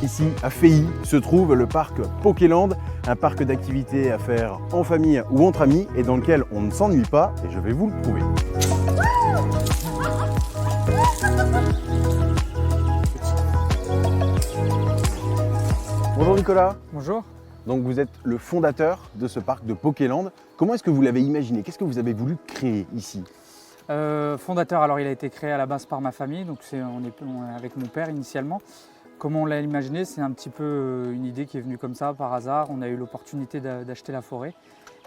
Ici, à Feilly, se trouve le parc Pokéland, un parc d'activités à faire en famille ou entre amis et dans lequel on ne s'ennuie pas, et je vais vous le prouver. Bonjour Nicolas. Bonjour. Donc vous êtes le fondateur de ce parc de Pokéland. Comment est-ce que vous l'avez imaginé? Qu'est-ce que vous avez voulu créer ici? Fondateur, alors il a été créé à la base par ma famille, donc on est avec mon père initialement. Comment on l'a imaginé, c'est un petit peu une idée qui est venue comme ça, par hasard. On a eu l'opportunité d'acheter la forêt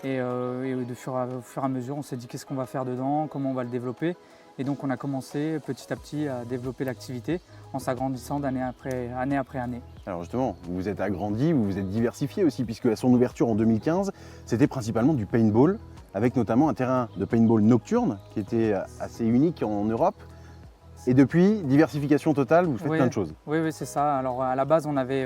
et au fur et à mesure, on s'est dit qu'est-ce qu'on va faire dedans, comment on va le développer. Et donc on a commencé petit à petit à développer l'activité en s'agrandissant année après année. Alors justement, vous vous êtes agrandi, vous vous êtes diversifié aussi, puisque à son ouverture en 2015, c'était principalement du paintball, avec notamment un terrain de paintball nocturne qui était assez unique en Europe. Et depuis, diversification totale, vous faites plein de choses. Oui, c'est ça. Alors à la base, on avait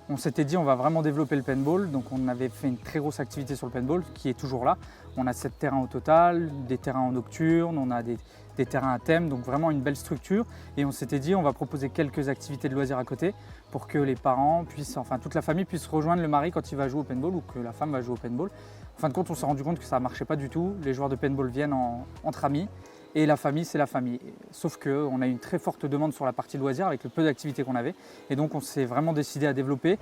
On s'était dit on va vraiment développer le paintball, donc on avait fait une très grosse activité sur le paintball qui est toujours là. On a 7 terrains au total, des terrains en nocturne, on a des terrains à thème, donc vraiment une belle structure. Et on s'était dit on va proposer quelques activités de loisirs à côté pour que les parents puissent, enfin toute la famille puisse rejoindre le mari quand il va jouer au paintball ou que la femme va jouer au paintball. En fin de compte, on s'est rendu compte que ça ne marchait pas du tout. Les joueurs de paintball viennent entre amis. Et la famille, c'est la famille. Sauf qu'on a eu une très forte demande sur la partie loisirs avec le peu d'activités qu'on avait. Et donc on s'est vraiment décidé à développer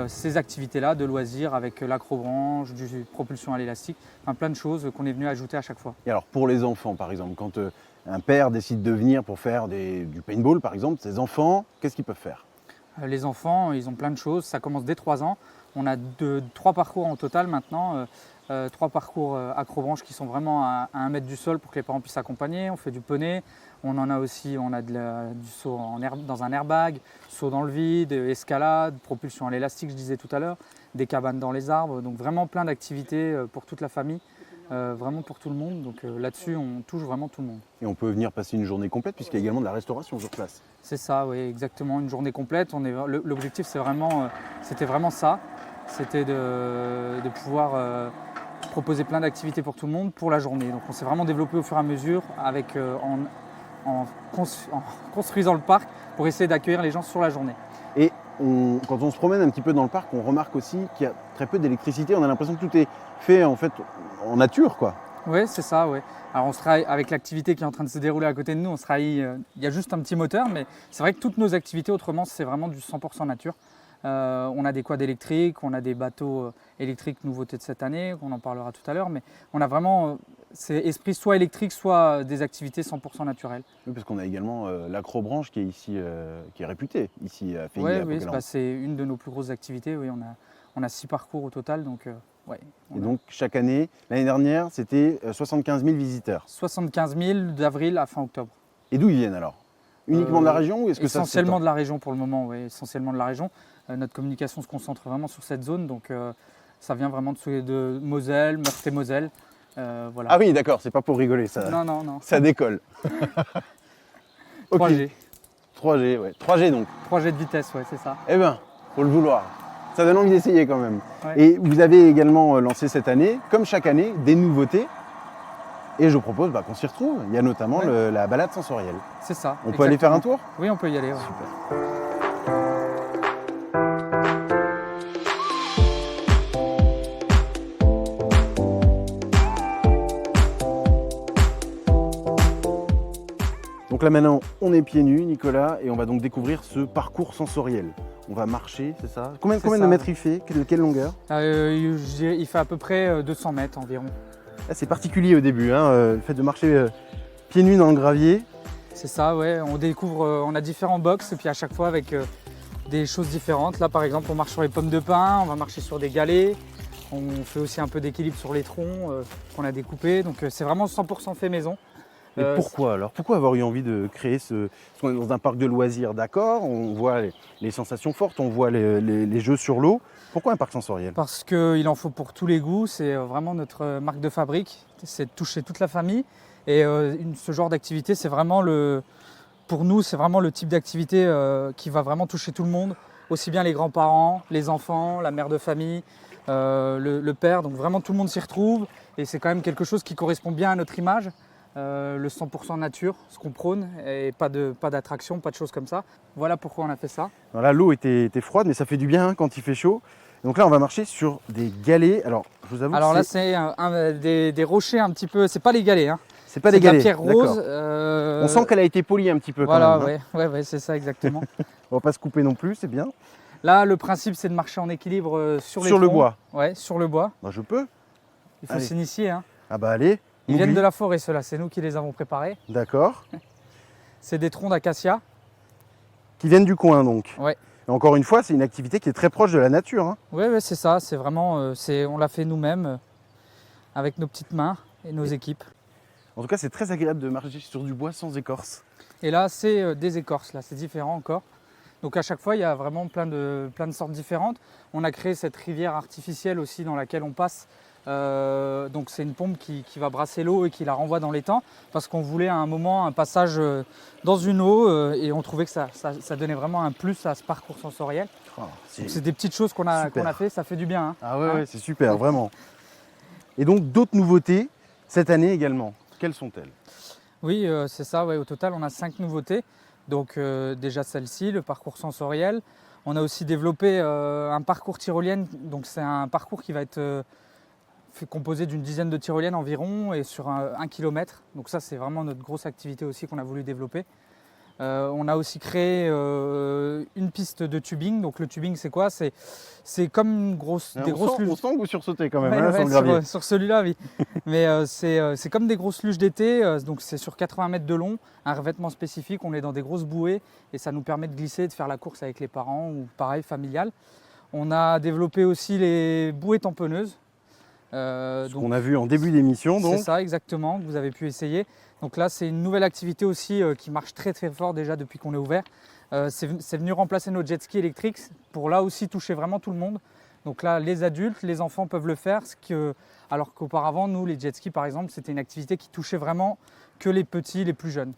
ces activités-là de loisirs avec l'acrobranche, du propulsion à l'élastique, enfin, plein de choses qu'on est venu ajouter à chaque fois. Et alors pour les enfants par exemple, quand un père décide de venir pour faire du paintball par exemple, ses enfants, qu'est-ce qu'ils peuvent faire? Les enfants, ils ont plein de choses. Ça commence dès 3 ans. On a 3 parcours en total maintenant. 3 parcours acrobranche qui sont vraiment à 1 mètre du sol pour que les parents puissent accompagner. On fait du poney, on en a aussi, on a du saut dans un airbag, saut dans le vide, escalade, propulsion à l'élastique, je disais tout à l'heure, des cabanes dans les arbres. Donc vraiment plein d'activités pour toute la famille, vraiment pour tout le monde. Donc là-dessus, on touche vraiment tout le monde. Et on peut venir passer une journée complète puisqu'il y a également de la restauration sur place. C'est ça, oui, exactement, une journée complète. L'objectif, c'était vraiment ça, c'était de pouvoir proposer plein d'activités pour tout le monde pour la journée. Donc on s'est vraiment développé au fur et à mesure en construisant le parc pour essayer d'accueillir les gens sur la journée. Et quand on se promène un petit peu dans le parc, on remarque aussi qu'il y a très peu d'électricité. On a l'impression que tout est fait en fait en nature, quoi. Oui, c'est ça, oui. Alors on se travaille avec l'activité qui est en train de se dérouler à côté de nous, il y a juste un petit moteur, mais c'est vrai que toutes nos activités autrement, c'est vraiment du 100% nature. On a des quads électriques, on a des bateaux électriques nouveautés de cette année, on en parlera tout à l'heure, mais on a vraiment c'est esprit soit électrique, soit des activités 100% naturelles. Oui, parce qu'on a également l'acrobranche qui est ici, qui est réputée ici à Feigny. Oui, c'est une de nos plus grosses activités. Oui, on a 6 parcours au total, donc ouais. Et donc chaque année, l'année dernière, c'était 75 000 visiteurs. 75 000 d'avril à fin octobre. Et d'où ils viennent alors? Uniquement de la région ou est-ce que essentiellement de la région pour le moment, oui, essentiellement de la région. Notre communication se concentre vraiment sur cette zone, donc ça vient vraiment de Moselle, Meurthe-et-Moselle. Voilà. Ah oui, d'accord, c'est pas pour rigoler, ça. Non, non, non. Ça décolle. 3G. 3G, ouais. 3G donc. 3G de vitesse, ouais, c'est ça. Eh bien, faut le vouloir. Ça donne envie d'essayer quand même. Ouais. Et vous avez également lancé cette année, comme chaque année, des nouveautés. Et je propose qu'on s'y retrouve. Il y a notamment la balade sensorielle. C'est ça. On peut aller faire un tour? Oui, on peut y aller. Ouais. Super. Donc là maintenant, on est pieds nus, Nicolas, et on va donc découvrir ce parcours sensoriel. On va marcher, c'est ça? Combien de mètres il fait? De quelle longueur? Il fait à peu près 200 mètres environ. Là, c'est particulier au début, le fait de marcher pieds nus dans le gravier. C'est ça, ouais. On découvre, on a différents box et puis à chaque fois avec des choses différentes. Là par exemple, on marche sur les pommes de pin, on va marcher sur des galets. On fait aussi un peu d'équilibre sur les troncs qu'on a découpés. Donc c'est vraiment 100% fait maison. Et pourquoi alors? Pourquoi avoir eu envie de créer ce... Parce qu'on est dans un parc de loisirs, d'accord, on voit les sensations fortes, on voit les jeux sur l'eau. Pourquoi un parc sensoriel? Parce qu'il en faut pour tous les goûts, c'est vraiment notre marque de fabrique, c'est de toucher toute la famille. Et ce genre d'activité, c'est vraiment pour nous, c'est vraiment le type d'activité qui va vraiment toucher tout le monde, aussi bien les grands-parents, les enfants, la mère de famille, le père, donc vraiment tout le monde s'y retrouve. Et c'est quand même quelque chose qui correspond bien à notre image. Le 100% nature, ce qu'on prône, et pas d'attraction, pas de choses comme ça. Voilà pourquoi on a fait ça. Alors là, l'eau était froide, mais ça fait du bien quand il fait chaud. Donc là, on va marcher sur des galets. Alors, je vous avoue. Alors là, c'est des rochers un petit peu. C'est pas les galets, hein. C'est pas des galets. De la pierre rose. On sent qu'elle a été polie un petit peu. Voilà, quand même, ouais, c'est ça exactement. On va pas se couper non plus, c'est bien. Là, le principe, c'est de marcher en équilibre sur les troncs. le bois. Ouais, sur le bois. Bah, je peux. Il faut s'initier, hein. Ah bah allez. Ils viennent de la forêt, ceux-là, c'est nous qui les avons préparés. D'accord. C'est des troncs d'acacia. Qui viennent du coin donc. Ouais. Et encore une fois, c'est une activité qui est très proche de la nature. Hein. Oui, c'est ça, c'est vraiment, on l'a fait nous-mêmes avec nos petites mains et nos équipes. En tout cas, c'est très agréable de marcher sur du bois sans écorce. Et là, c'est des écorces, là, c'est différent encore. Donc à chaque fois, il y a vraiment plein de sortes différentes. On a créé cette rivière artificielle aussi dans laquelle on passe Donc c'est une pompe qui va brasser l'eau et qui la renvoie dans l'étang parce qu'on voulait à un moment un passage dans une eau et on trouvait que ça donnait vraiment un plus à ce parcours sensoriel. C'est des petites choses qu'on a fait, ça fait du bien. Hein. Ah ouais, c'est super, vraiment. Et donc d'autres nouveautés cette année également. Quelles sont-elles? Oui, c'est ça. Ouais, au total, on a 5 nouveautés. Donc déjà celle-ci, le parcours sensoriel. On a aussi développé un parcours tyrolienne. Donc c'est un parcours qui va être composé d'une dizaine de tyroliennes environ et sur 1 km. Donc ça, c'est vraiment notre grosse activité aussi qu'on a voulu développer. On a aussi créé une piste de tubing. Donc le tubing, c'est quoi? C'est comme grosses luges. On sent que vous sursautez quand même Ouais, sur le gravier. sur celui-là, oui. Mais c'est comme des grosses luges d'été. Donc c'est sur 80 mètres de long, un revêtement spécifique. On est dans des grosses bouées et ça nous permet de glisser, de faire la course avec les parents ou pareil, familial. On a développé aussi les bouées tamponneuses. Ce qu'on a vu en début d'émission. C'est ça, exactement, que vous avez pu essayer. Donc là, c'est une nouvelle activité aussi qui marche très très fort déjà depuis qu'on est ouvert. C'est venu remplacer nos jet skis électriques pour là aussi toucher vraiment tout le monde. Donc là, les adultes, les enfants peuvent le faire, alors qu'auparavant, nous, les jet skis par exemple, c'était une activité qui touchait vraiment que les petits, les plus jeunes.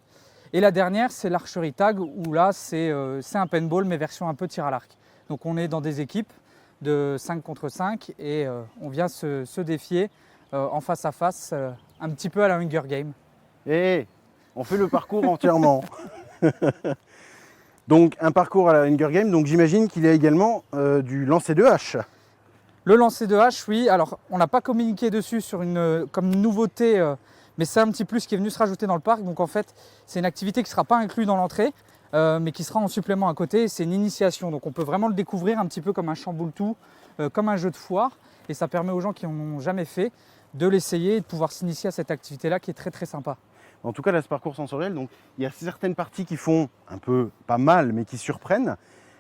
Et la dernière, c'est l'archerie tag, où là, c'est un paintball, mais version un peu tir à l'arc. Donc on est dans des équipes de 5 contre 5 et on vient se défier en face à face, un petit peu à la Hunger Game. Et on fait le parcours entièrement. Donc un parcours à la Hunger Game, donc j'imagine qu'il y a également du lancer de hache. Le lancer de hache, oui. Alors on n'a pas communiqué dessus comme une nouveauté, mais c'est un petit plus qui est venu se rajouter dans le parc. Donc en fait, c'est une activité qui ne sera pas inclue dans l'entrée, mais qui sera en supplément à côté. C'est une initiation, donc on peut vraiment le découvrir un petit peu comme un chamboule-tout, comme un jeu de foire. Et ça permet aux gens qui n'en ont jamais fait de l'essayer et de pouvoir s'initier à cette activité-là qui est très très sympa. En tout cas, là, ce parcours sensoriel, donc, il y a certaines parties qui font un peu, pas mal, mais qui surprennent.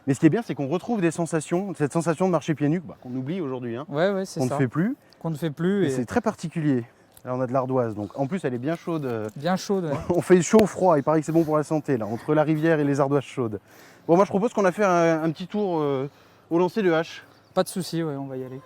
Mais ce qui est bien, c'est qu'on retrouve des sensations, cette sensation de marcher pieds nus, qu'on oublie aujourd'hui, hein, ouais, c'est ça. Qu'on ne fait plus. Qu'on ne fait plus. Et c'est très particulier. Là, on a de l'ardoise, donc en plus, elle est bien chaude. Bien chaude, ouais. On fait chaud-froid, il paraît que c'est bon pour la santé, là, entre la rivière et les ardoises chaudes. Bon, moi, je propose qu'on a fait un petit tour au lancer de hache. Pas de souci, ouais, on va y aller.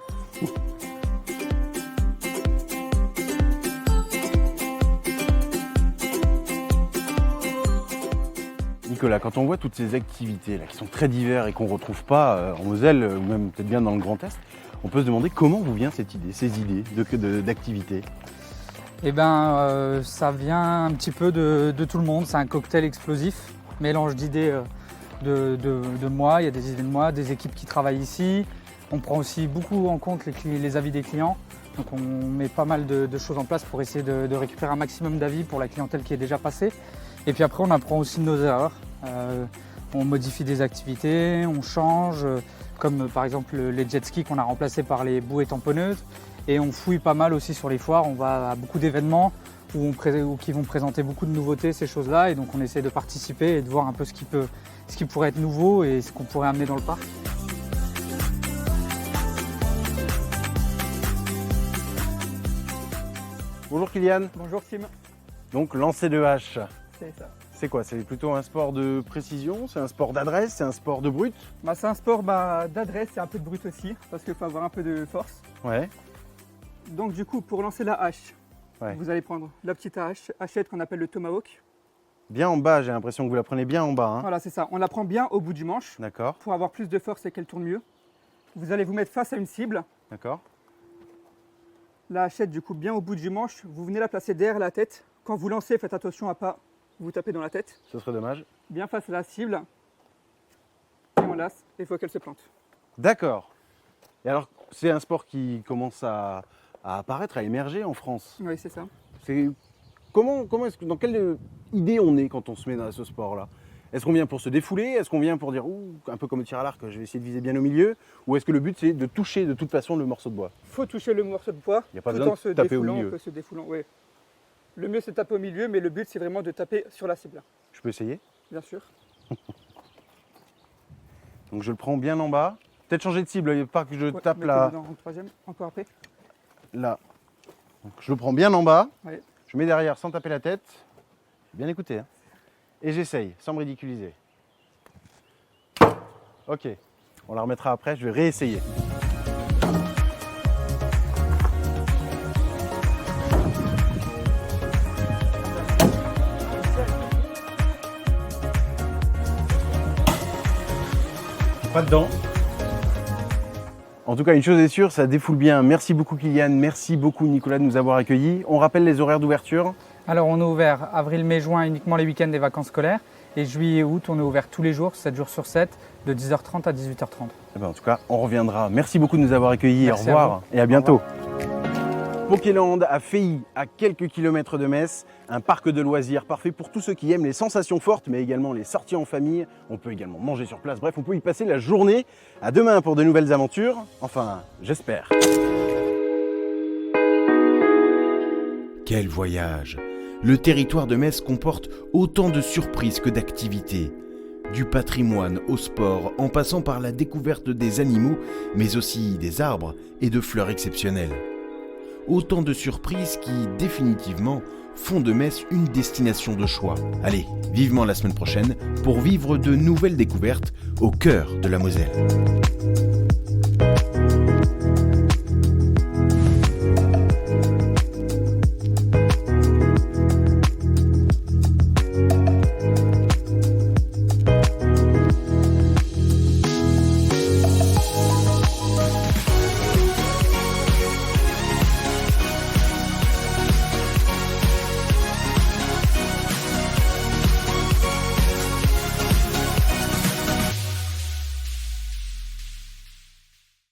Nicolas, quand on voit toutes ces activités là, qui sont très diverses et qu'on ne retrouve pas en Moselle ou même peut-être bien dans le Grand Est, on peut se demander comment vous vient ces idées d'activités. Eh bien, ça vient un petit peu de tout le monde. C'est un cocktail explosif, mélange d'idées de moi. Il y a des idées de moi, des équipes qui travaillent ici. On prend aussi beaucoup en compte les avis des clients. Donc on met pas mal de choses en place pour essayer de récupérer un maximum d'avis pour la clientèle qui est déjà passée. Et puis après, on apprend aussi de nos erreurs. On modifie des activités, on change, comme par exemple les jet skis qu'on a remplacés par les bouées tamponneuses. Et on fouille pas mal aussi sur les foires. On va à beaucoup d'événements qui vont présenter beaucoup de nouveautés, ces choses-là. Et donc on essaie de participer et de voir un peu ce qui pourrait être nouveau et ce qu'on pourrait amener dans le parc. Bonjour Kylian. Bonjour Tim. Donc lancer de hache. C'est ça. C'est quoi? C'est plutôt un sport de précision? C'est un sport d'adresse? C'est un sport de brut? C'est un sport d'adresse et un peu de brut aussi, parce qu'il faut avoir un peu de force. Ouais. Donc du coup, pour lancer la hache, vous allez prendre la petite hachette qu'on appelle le tomahawk. Bien en bas, j'ai l'impression que vous la prenez bien en bas. Hein. Voilà, c'est ça. On la prend bien au bout du manche. D'accord. Pour avoir plus de force et qu'elle tourne mieux. Vous allez vous mettre face à une cible. D'accord. La hachette du coup bien au bout du manche, vous venez la placer derrière la tête. Quand vous lancez, faites attention à pas vous taper dans la tête. Ce serait dommage. Bien face à la cible. Et on lasse, et il faut qu'elle se plante. D'accord. Et alors, c'est un sport qui commence à apparaître, à émerger en France. Oui, c'est ça. Dans quelle idée on est quand on se met dans ce sport-là? Est-ce qu'on vient pour se défouler? Est-ce qu'on vient pour dire, un peu comme le tir à l'arc, je vais essayer de viser bien au milieu? Ou est-ce que le but, c'est de toucher de toute façon le morceau de bois? Il faut toucher le morceau de bois. Il n'y a pas besoin de taper au milieu. Ouais. Le mieux, c'est de taper au milieu, mais le but, c'est vraiment de taper sur la cible. Je peux essayer? Bien sûr. Donc je le prends bien en bas. Peut-être changer de cible, il ne faut pas que je tape là. En troisième, encore après. Là. Donc, je le prends bien en bas. Ouais. Je mets derrière sans taper la tête. Bien écouter. Hein. Et j'essaye, sans me ridiculiser. Ok. On la remettra après, je vais réessayer. Pas dedans. En tout cas, une chose est sûre, ça défoule bien. Merci beaucoup Kylian, merci beaucoup Nicolas de nous avoir accueillis. On rappelle les horaires d'ouverture. Alors on est ouvert avril, mai, juin uniquement les week-ends des vacances scolaires. Et juillet et août, on est ouvert tous les jours, 7 jours sur 7, de 10h30 à 18h30. Eh ben, en tout cas, on reviendra. Merci beaucoup de nous avoir accueillis. Merci, au revoir et à bientôt. Au Pokéland à Feilly, à quelques kilomètres de Metz, un parc de loisirs parfait pour tous ceux qui aiment les sensations fortes, mais également les sorties en famille. On peut également manger sur place. Bref, on peut y passer la journée. À demain pour de nouvelles aventures. Enfin, j'espère. Quel voyage! Le territoire de Metz comporte autant de surprises que d'activités. Du patrimoine au sport, en passant par la découverte des animaux, mais aussi des arbres et de fleurs exceptionnelles. Autant de surprises qui, définitivement, font de Metz une destination de choix. Allez, vivement la semaine prochaine pour vivre de nouvelles découvertes au cœur de la Moselle.